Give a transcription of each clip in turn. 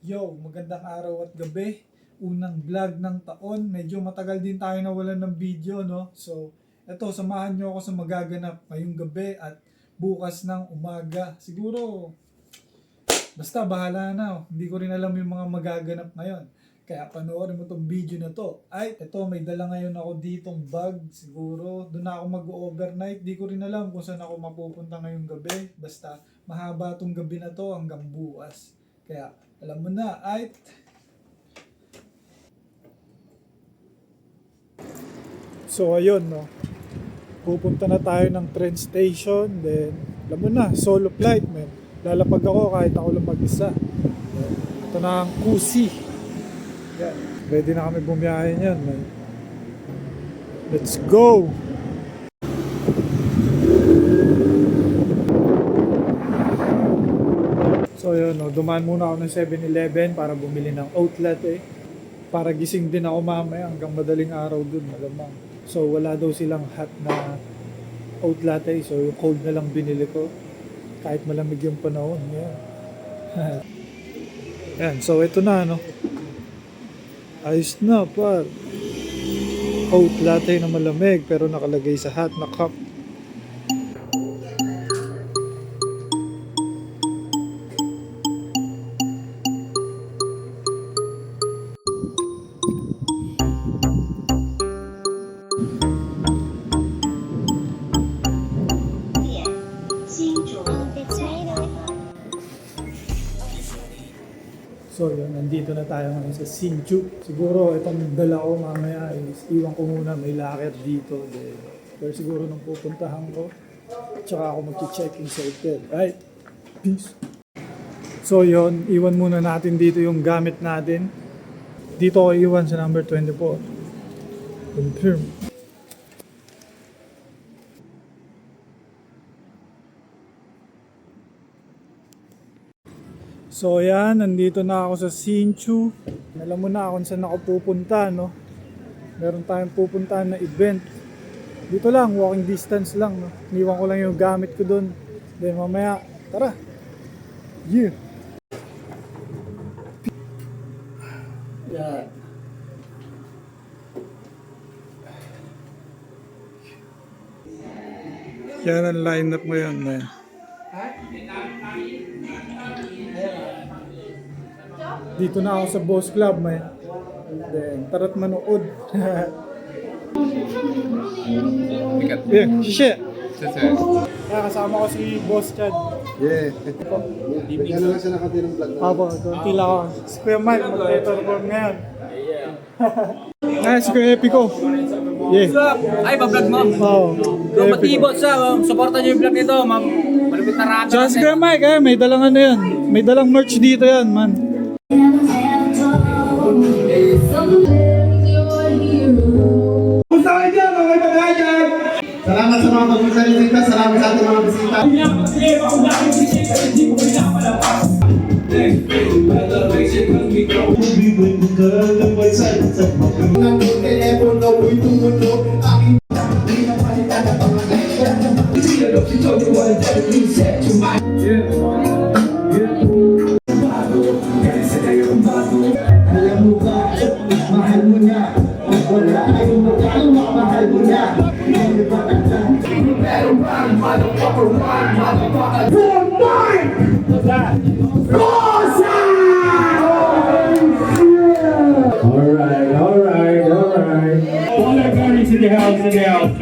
Yo, magandang araw at gabi. Unang vlog ng taon. Medyo matagal din tayo nawalan ng video, no? So, eto, samahan nyo ako sa magaganap ngayong gabi at bukas ng umaga. Siguro, basta bahala na. Hindi ko rin alam yung mga magaganap ngayon. Kaya panoorin mo tong video na to. Ay, eto, may dala ngayon ako ditong bag. Siguro, doon na ako mag-overnight. Di ko rin alam kung saan ako mapupunta ngayong gabi. Basta, mahaba tong gabi na to hanggang bukas. Kaya, alam mo na, ay... So, ayun, no. Pupunta na tayo ng train station. Then, alam mo na, solo flight, man. Lalapag ako kahit ako lang mag-isa. Ito na ang Kusi. Yan. Ready na kami bumiyahe niyan, man. Let's go! So yun, no, dumaan muna ako ng 7-Eleven para bumili ng oat latte. Para gising din ako mamaya hanggang madaling araw dun, malamang. So wala daw silang hot na oat latte, so yung cold na lang binili ko. Kahit malamig yung panahon. Yan. Yan, so ito na, no. Ayos na, par. Oat latte na malamig pero nakalagay sa hot na cup. So yun, nandito na tayo ngayon sa Hsinchu. Siguro itong dala ko mamaya is iwan ko muna, may locker dito. Then, pero siguro nung pupuntahan ko, tsaka ako mag-check-in sa hotel. Right? Peace! So yun, iwan muna natin dito yung gamit natin. Dito ko iwan sa number 24. Confirm. So yan, nandito na ako sa Hsinchu. Alam mo na kung saan ako pupunta, no? Meron tayong pupuntahan na event. Dito lang, walking distance lang, no? Iniwan ko lang yung gamit ko dun. Then mamaya, tara! Yeah! Yan. Yan ang lineup ngayon, man. Dito na ako sa Boss Club, man. Then, tara't manood. Yeah, shit. Kaya kasama ko si Boss Chad. Yeah. Bigyan na lang siya nakatirang vlog na. Papa, konti lang ako. Si Kuya Mike, mag-perform ngayon. Si Kuya Epico. Yeah. Ay, pa-vlog mo. Oo. Kung matibot sa, supportan nyo yung vlog nito, ma'am. Malapit na rata. Tsaka si Kuya Mike, may dalang ano yan. May dalang merch dito yan, man. Salamat sa mga pagbisalita. Salamat sa ating mga bisita. Alam mo ba, mahal mo na. Wala kayong magkakawa, mahal mo na. Hindi ba tanda? You're mine! Rosa! Alright. All that money to the house, man.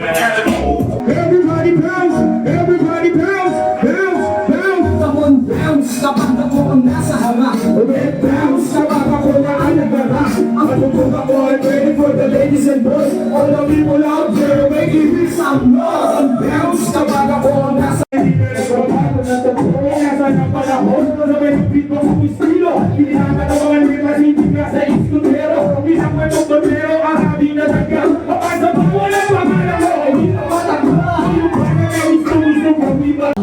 Everybody bounce! Everybody bounce! Bounce! Bounce! Someone bounce kapag ako ang nasa harap. Bounce! Kapag ako na ang nagbara. Ang pagpupunta ko ay ready for the ladies and boys. All the people out there making me Some noise and bounce kapag ako ang nasa Nasa ng panahon, sabay ng beat mo sa estilo. Pinakatawangan rin mas hindi ka sa iskutero. Isang manong barbero, ang habi na tanggal. Kapag sa pawalan, pangalan mo, hindi na matanggal. Yung panagawin sa gusto mo, iba.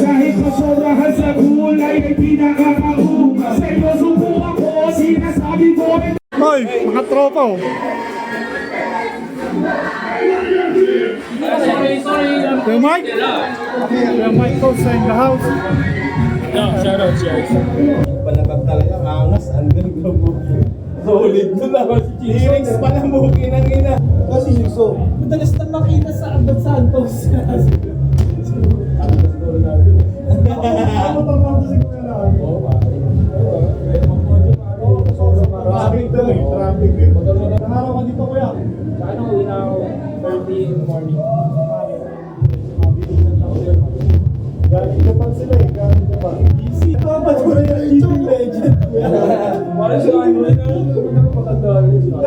Kahit masobrahan sa kulay, ay pinakakauga. Sa iyo, subukan ko, sinasabi ko. Hoy, mga tropa, oh. Kuya Mike? Kuya Mike Costa in the house. Shout out, guys. Palabag talaga, angas. Solid ko na si Lyrics pala mo, kinang-ina. Kasi Jigsaw, madalas na makita sa Abad Santos. Traffic daw eh, traffic eh. Nangaraw ka dito kuya. Sa ano, uwi na ako 30 in the morning. Mabilisan ako yun. Galing Japan sila eh, galing Japan. Easy. Ito ang patuloy na YouTube legend. Parang siya ano rin ako. Patandaan yun siya.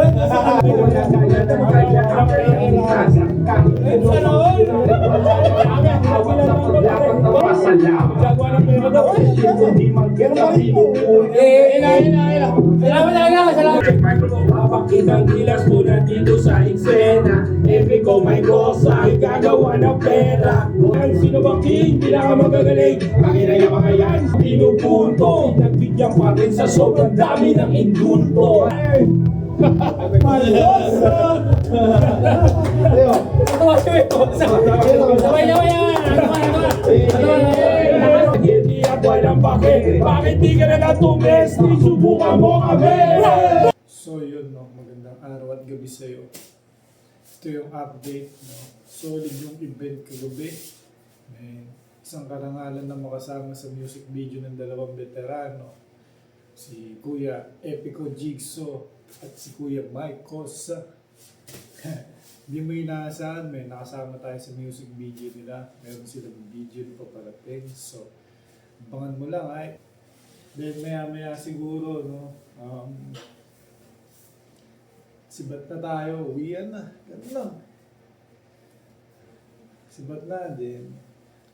Pakitang gilas muna dito sa eksena. Epic ko may gosa, gagawa ng pera. Sino ba king? Pinakamagagaling. Pakina yung mga yan, pinupunto. Nagbigyan pa rin sa sobrang dami ng indulto. Hindi ako alam bakit di ka na natumestic, subukan mo kami. So yun, no? Magandang araw at gabi sa'yo. Ito yung update. No? Solid yung event kagabi. May isang karangalan na makasama sa music video ng dalawang veterano. Si Kuya Epico Jigsaw at si Kuya Mike Cosa. Hindi mo inaasahan, may nakasama tayo sa music video nila. Meron silang video na paparating. So, abangan mo lang ay. Then maya siguro, no? Sibat na tayo, uwian na. Ganun lang. Sibat na din.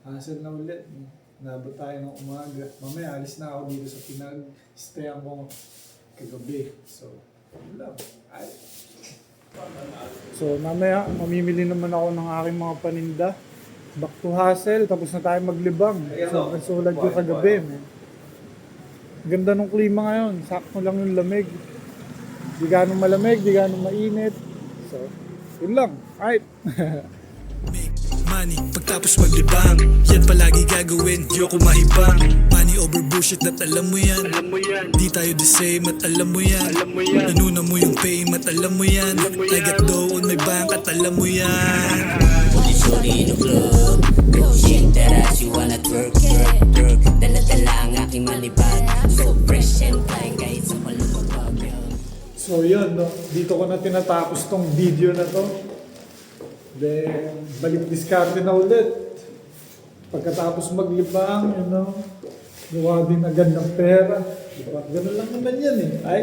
Hassle na ulit. No? Nabot tayo ng umaga. Mamaya, alis na ako dito sa pinag-stayan ko kagabi. So, yun lang. Ay. So, mamaya, mamimili naman ako ng aking mga paninda. Back to hustle, tapos na tayo maglibang. So, nagsulag yung kagabi. Man. Ganda ng klima ngayon. Sakto lang yung lamig. Di ganong malamig, di ganong mainit. So, yun lang. Alright. Make money pagtapos maglibang. Yan palagi gagawin, di ako mahibang. Money over bullshit at alam mo yan. Di tayo the same at alam mo yan. Inuna mo yung fame at alam mo yan. I got dough on my bank at alam mo yan. Only shorty in the club. Go shake that ass, you wanna twerk, twerk, twerk. Dala-dala ang aking money bag. So fresh and fly kahit sa malupapag. So yun, no? Dito ko na tinatapos tong video na to. Then, balik diskarte na ulit. Pagkatapos maglibang, you know, gawa din agad ng pera. Diba? Ganun lang naman yan eh. Ay?